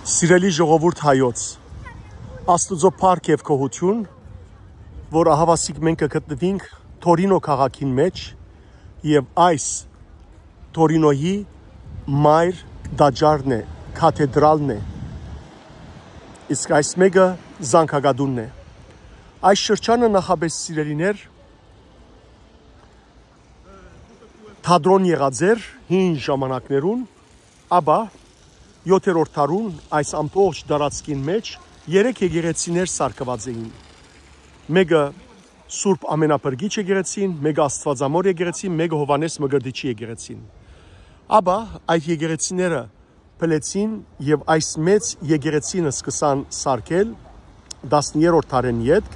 Սիրելի ժողովուրդ հայոց, Աստուծո փառք եւ գոհություն, որ ահավասիկ մենք կգտնվենք Թորինո քաղաքին մեջ եւ այս Թորինոյի մայր դաջարն է, կաթեդրալն է, իսկ այս մեկը զանգագադունն է։ Այս շրջանը նախաբես սիրելիներ թատրոն եղած էր հին ժամանակներուն, ապա 7-րդ դարուն այս ամբողջ դարածքին մեջ 3 եկեղեցիներ սարքված էին։ Մեկը Սուրբ Ամենափրկիչ եկեղեցին, մեկը Աստվածամոր եկեղեցին, մեկը Հովանես Մկրտիչի եկեղեցին։ Ապա այդ եկեղեցիները փլեցին եւ այս մեծ եկեղեցինը սկսան սարքել 10-րդ դարին յետ։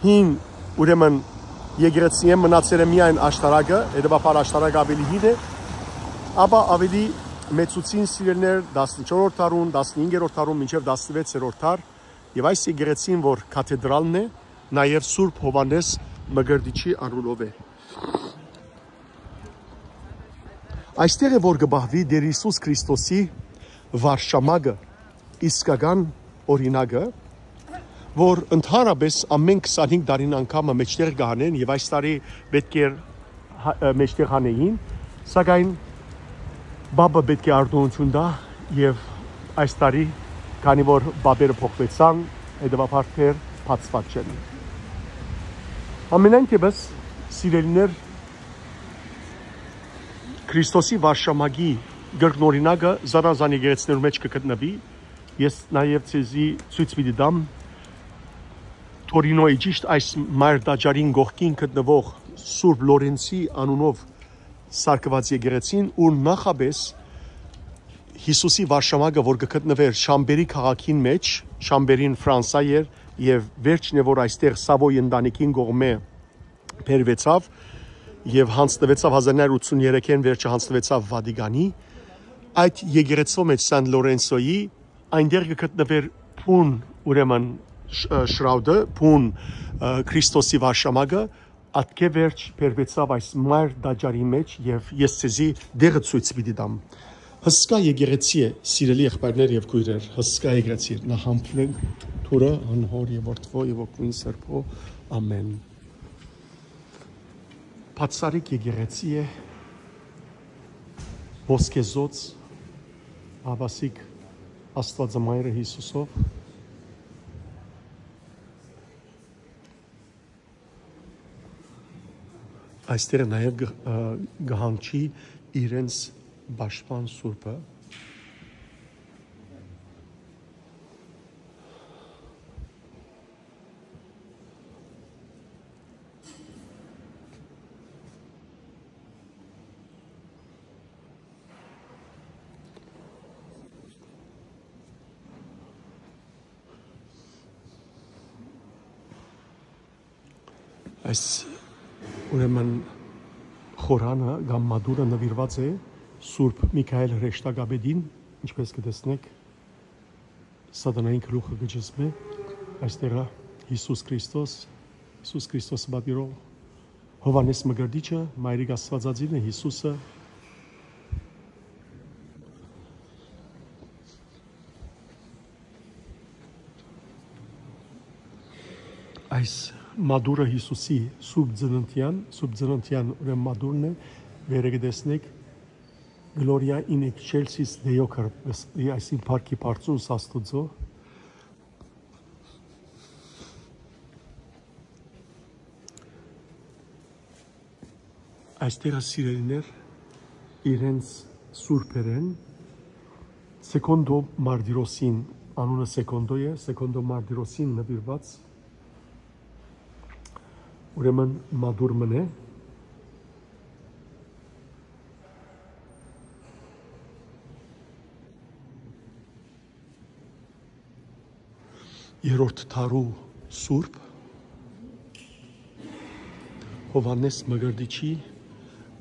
Հին ուրեմն եկեղեցին մնացել է միայն աշտարակը, հետևաբար աշտարակը ավելի հին է, ապա ավելի մեծուցին սիրելներ 14-րդ դարուն, 15-րդ դարուն մինչև 16-րդ դար եւ այս եկեղեցին, որ կաթեդրալն է, նաեւ Սուրբ Հովանես Մկրտիչի անունով է։ Այստեղ է որ գբահվի Տեր Հիսուս Քրիստոսի վարշամակը, իսկական օրինակը, որ ընդհանրապես ամեն 25 տարին անգամ մեջտեղ գանեն եւ այս տարի պետք է մեջտեղ հանեին, սակայն բաբը պետք է արդյունություն տա եւ այս տարի քանի որ բաբերը փոխվեցան, հետևաբար թեր բացված չեն։ Ամենայն դեպս սիրելիներ Քրիստոսի վարշամակի գրքնօրինակը զանազան եկեղեցիներու մեջ կգտնվի։ Ես նաեւ ցեզի ցույց մի դամ Թորինոյի ճիշտ այս մայր դաջարին գողքին գտնվող Սուրբ Լորենցի անունով սարքված եկեղեցին ու նախաբես Հիսուսի վարշամակը, որ գտնվեր Շամբերի քաղաքին մեջ, Շամբերին Ֆրանսա էր եւ վերջն է որ այստեղ Սավոյ ընտանիքին կողմէ բերվեցավ եւ հանձնվեցավ 1983-ին վերջը հանձնվեցավ Վատիկանի, այդ եկեղեցու մեջ Սան Լորենցոյի այնտեղ գտնվեր փուն ուրեմն շրաուդը, փուն Քրիստոսի վարշամակը, ատկե վերջ բերվեցավ այս մայր դաջարի մեջ եւ ես ցեզի դեղը ցույց պիտի տամ։ Հսկա եկեղեցի է, սիրելի եղբայրներ եւ քույրեր, հսկա եկեղեցի է։ Նա համբուրենք թուրը անհոր եւ որդվո եւ օգնին սրբո, ամեն։ Բացարիք եկեղեցի է, ոսկեզոծ, ահավասիկ Աստվածամայրը Հիսուսով։ Այստեղ նաև գահանչի իրենց Բաշտպան Սուրբը։ Այս ուրեմն խորանը կամ մադուրը նվիրված է Սուրբ Միքայել Հրեշտակաբեդին, ինչպես կտեսնեք, սատանային գլուխը գճվում է, այստեղ Հիսուս Քրիստոս պատիրող, Հովանես Մկրտիչը, Մայրիկ Աստվածածինը, Հիսուսը, այս մադուրը Հիսուսի Սուրբ ծննդյան ուրեմն մադուրն է, վերը կտեսնեք Gloria in excelsis Deo Carpes, այսին փառքի բարձունս Աստուծո։ Այստեղ սիրելիներ իրենց սուրբերեն Սեկոնդո Մարդիրոսին, անունը Սեկոնդո է, Սեկոնդո Մարդիրոսին նվիրված ուրեմն մադուր մնե երրորդ դարու Սուրբ Հովանես Մկրտիչի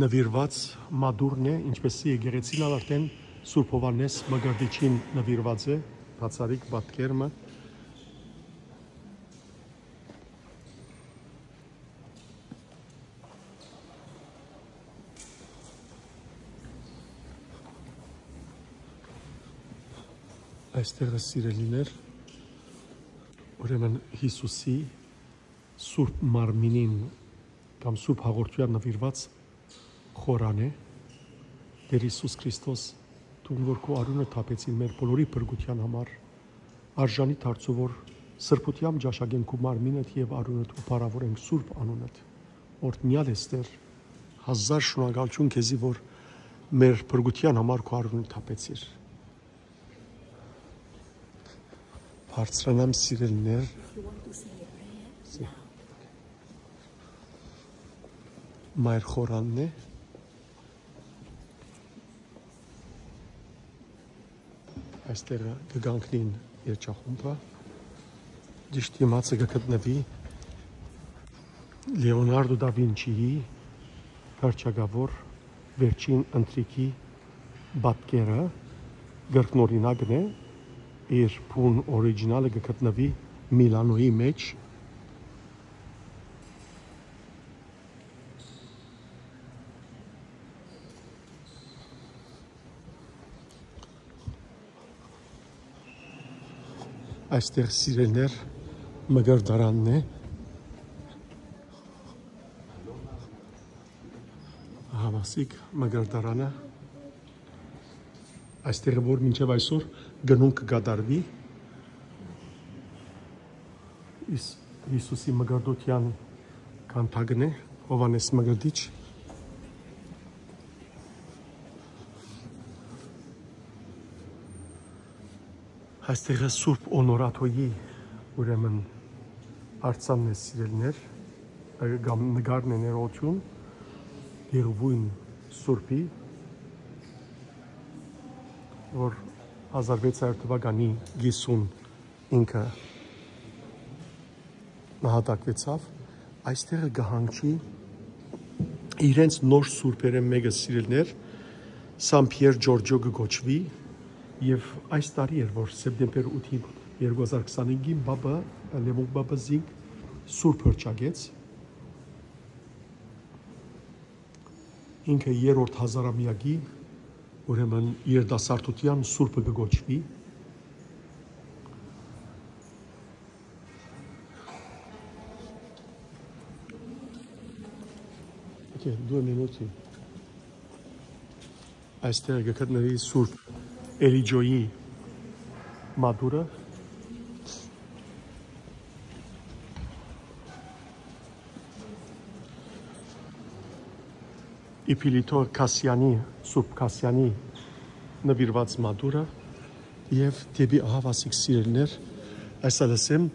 նվիրված մադուրն է, ինչպես եկեղեցին արդեն Սուրբ Հովանես Մկրտիչին նվիրված է, բացարիք պատկերմը։ Այստեղ սիրելիներ, ուրեմն Հիսուսի Սուրբ Մարմինին կամ Սուրբ Հաղորդության նվիրված խորան է, Տեր Հիսուս Քրիստոս, թող որ քո արյունը թափեցին մեր բոլորի փրկության համար, արժանի դարձու որ սրբությամբ ճաշակենք քո մարմինդ եւ արյունդ ու բարավորենք Սուրբ անունդ, օրհնյալ ես Տեր, հազար շնորհակալություն քեզի, որ մեր փրկության համար քո արյունը թափեցիր։ Բարձրանամ սիրելիներ, մայր խորանն է, այստեղ կգանքնին երջախումբը, ճիշտ իմացը կգտնվի Լեոնարդո դա Վինչիի կարճագավոր վերջին ընթրիքի պատկերը գրքնօրինակն է, իր փուն օրիջինալը կգտնվի Միլանոյի մեջ, այստեղ սիրելներ մգրդարանն է, հավասիկ մգրդարանը, այստեղ որ մինչև այսօր գնուն կգադարվի Հիսուսի մգրդության կանթագն է, Հովանես Մգրդիչ, այստեղ Սուրբ Օնորատոյի ուրեմն արձանն է սիրելներ, նգարն է ներողություն, Երևույն Սուրբի, որ 1600 թվականի գիսուն ինքը նահատակվեցավ, այստեղը գահանքի իրենց նոր սուրբերը մեկը սիրելներ, Սան Պիեր Ջորջո կգոչվի, և այս տարի էր, որ սեպտեմբեր 8-ին 2025-ին բաբը, Լևոն բաբը զինք սուրբ հրճագեց, ինքը երորդ հազարամյակի, ուրեմն երդասարտության սուրբը կգոչվի, դու մինուտի, այստեղ կգտնվի Սուրբ Էլիջոյի մադուրը, Իպիլիտո Կասյանի, Սուրբ Կասյանի նվիրված մադուրը և դեպի ահավասիկ սիրելներ, այս ալսեմ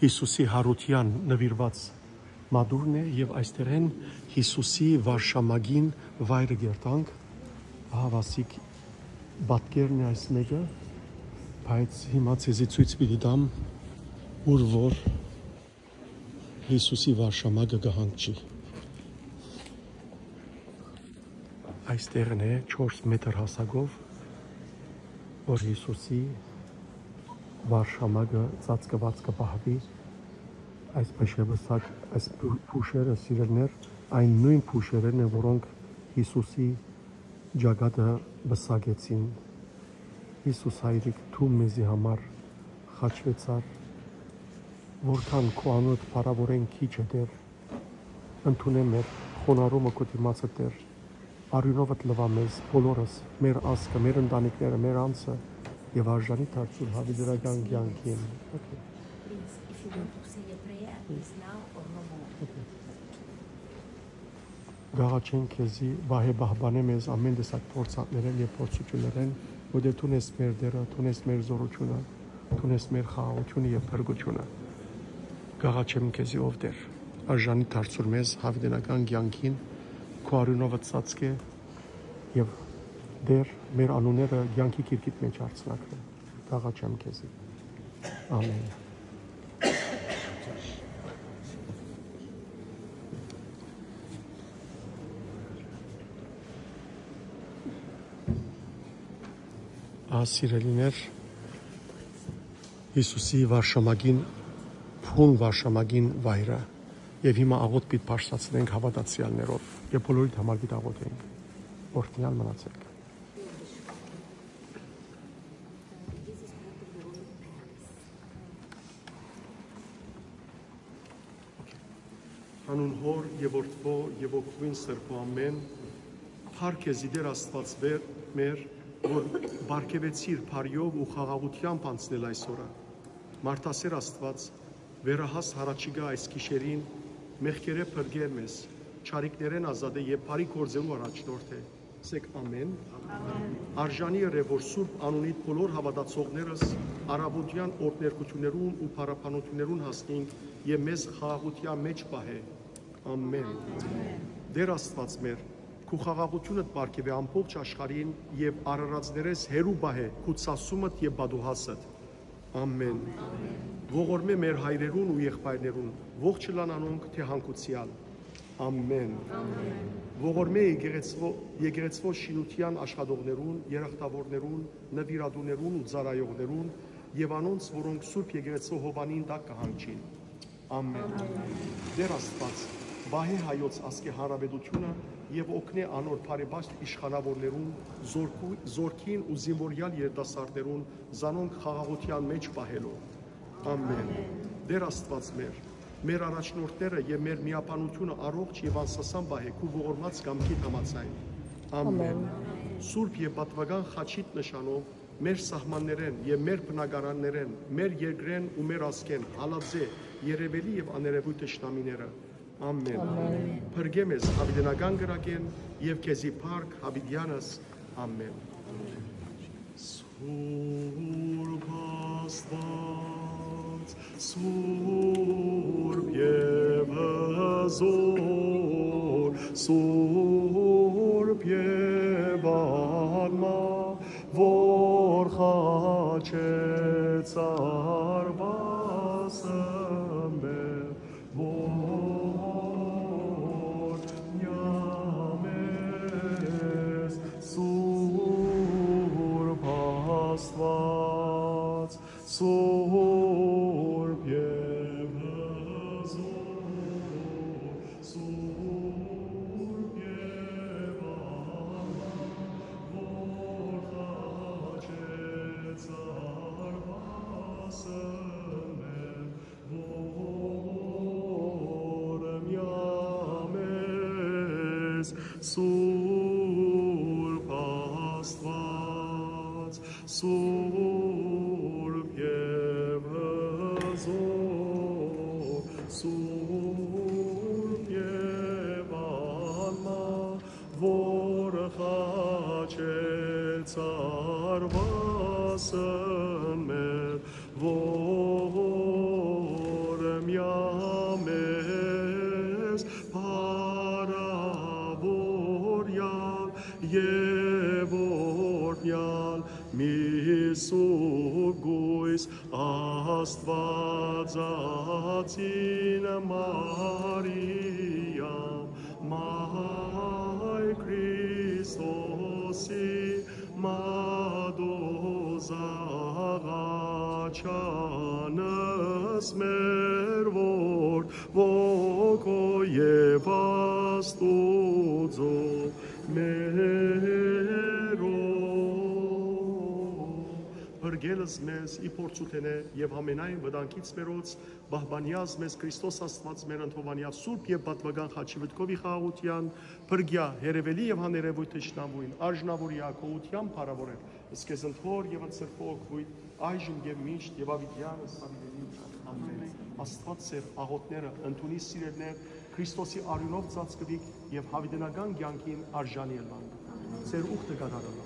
Հիսուսի հարության նվիրված մադուրն է և այստեղ են Հիսուսի վարշամագին վայրը գերտանք, ահավասիկ բատկերն է այս մեկը, բայց հիմա ցեզի ցույց պիտի տամ, ուր որ Հիսուսի վարշամագը գահանք չի։ Այստեղն է 4 մետր հասակով, որ Հիսուսի վարշամագը ծածկված կպահվի, այս փշևսակ, այս փուշերը սիրելներ, այն նույն փուշերն են, որոնք Հիսուսի ջագատը բսակեցին։ Հիսուս հայրիկ, դու մեզի համար խաչվեցար, որքան քո անունդ փառավորեն քիչ է Տեր, ընդունե մեր խոնարհումը քո դիմացը Տեր, արյունովդ լվա մեզ բոլորս, մեր ազգը, մեր ընտանիքները, մեր անձը եւ արժանի դարձուր հավիտենական կյանքին։ Գաղաչեն քեզի վահե բահբանե մեզ ամեն տեսակ փորձանքներեն եւ փորձություններեն, որտեղ դու ես մեր դերը, դու ես մեր զորությունը, դու ես մեր խաղաղությունը եւ փրկությունը։ Գաղաչեմ քեզի ով Տեր, արժանի դարձուր մեզ հավիտենական կյանքին, քո արյունով ծածկե եւ Դեր մեր անունները կյանքի քիրքիդ մեջ արցնակվեն։ Գաղաչեմ քեզի։ Ամեն։ Սիրելիներ, Հիսուսի վարշամագին, փուն վարշամագին վայրը եւ հիմա աղոտ պիտ բարձրացնենք հավատացյալներով եւ բոլորիդ համար պիտ աղոթենք, օրհնյալ մնացեք։ Անուն Հոր եւ Որդվո եւ Ոգին Սրբո ամեն։ Փառք քեզ Տեր Աստված մեր, որ բարգեւեցիր բարիով ու խաղաղությամբ անցնել այս օրը։ Մարդասեր Աստված, վերահաս հարաճիգա այս գիշերին մեղքերը փրկեր մեզ, չարիքներեն ազատե եւ բարի գործելու առաջնորդ է։ Ասեք ամեն։ Արժանի է, որ Սուրբ անունիդ բոլոր հավատացողներս արաբոդյան օրհներկություններուն ու փառապանություններուն հասնենք եւ մեզ խաղաղության մեջ պահե։ Ամեն։ Տեր Աստված մեր, քու խաղաղությունդ բարգեւե ամբողջ աշխարհին եւ արարածներես հերու բահե քու ցասումդ եւ բադուհասդ։ Ամեն։ Ողորմե մեր հայրերուն ու եղբայրներուն, ողջ լանանոնք թե հանգուցյալ։ Ամեն։ Ողորմե եկեղեցվո շինության աշխատողներուն, երախտավորներուն, նվիրատուներուն ու ծառայողներուն եւ անոնց, որոնք Սուրբ եկեղեցու հովանին տակ կհանգչին։ Ամեն։ Տեր Աստված, բահե հայոց ասկե հարաբերությունը եւ օգնե անոր բարեբաստ իշխանավորներուն, զորքին ու զինվորյալ երիտասարդներուն զանոնք խաղաղության մեջ պահելով։ Ամեն։ Տեր Աստված մեր առաջնորդները եւ մեր միապանությունը առողջ եւ անսասան բահե քու ողորմած կամքի համաձայն։ Ամեն։ Սուրբ եւ պատվական խաչիտ նշանով մեր սահմաններեն եւ մեր բնակարաններեն, մեր երկրեն ու մեր ասկեն հալածե երևելի եւ աներևույթ թշնամիները։ Ամեն։ Փրկե մեզ հավիտենական գրակեն եւ քեզի փառք հավիտյանս։ Ամեն։ Սուրբ Աստված, Սուրբ եւ հզոր, Սուրբ եւ անմա, որ խաչեց արվասը մեր, որ նյամես Սուրբ Աստված, Սուրբ եւ հզոր, Սուրբ եւ անմա, որ խաչեց արվասը մեր, որ միամես Սուրբ Աստված, Սուրբ եւ հզոր, Սուրբ եւ անմա, որ խաչեց արվասը մեր, որ միամես բարավորյալ եւ օրհնյալ մի սուրբ գույս Աստվածածին Մարիամ, Մայր Քրիստոսի մադոզաղաչանս մեր որ ոգո եւ Աստուծո մերո Բրգելս մեզ իպորցութենե եւ ամենայն վտանգից մերոց բահբանյազ մեզ Քրիստոս Աստված մեր ընթովանյա սուրբ եւ պատվական խաչի վտկովի խաղաղության բրգյա հերևելի եւ հաներևույթ թշնամույն արժնավոր Յակոբության փառավորել սկեզ ընթոր եւ ընծրփող գույտ այժմ եւ միշտ եւ ավիտյանս ամենին ամեն Աստված ծեր աղոտները ընդունի սիրելներ Քրիստոսի արյունով ծածկվիկ եւ հավիտենական կյանքին արժանի ելան ծեր ուխտը կատարել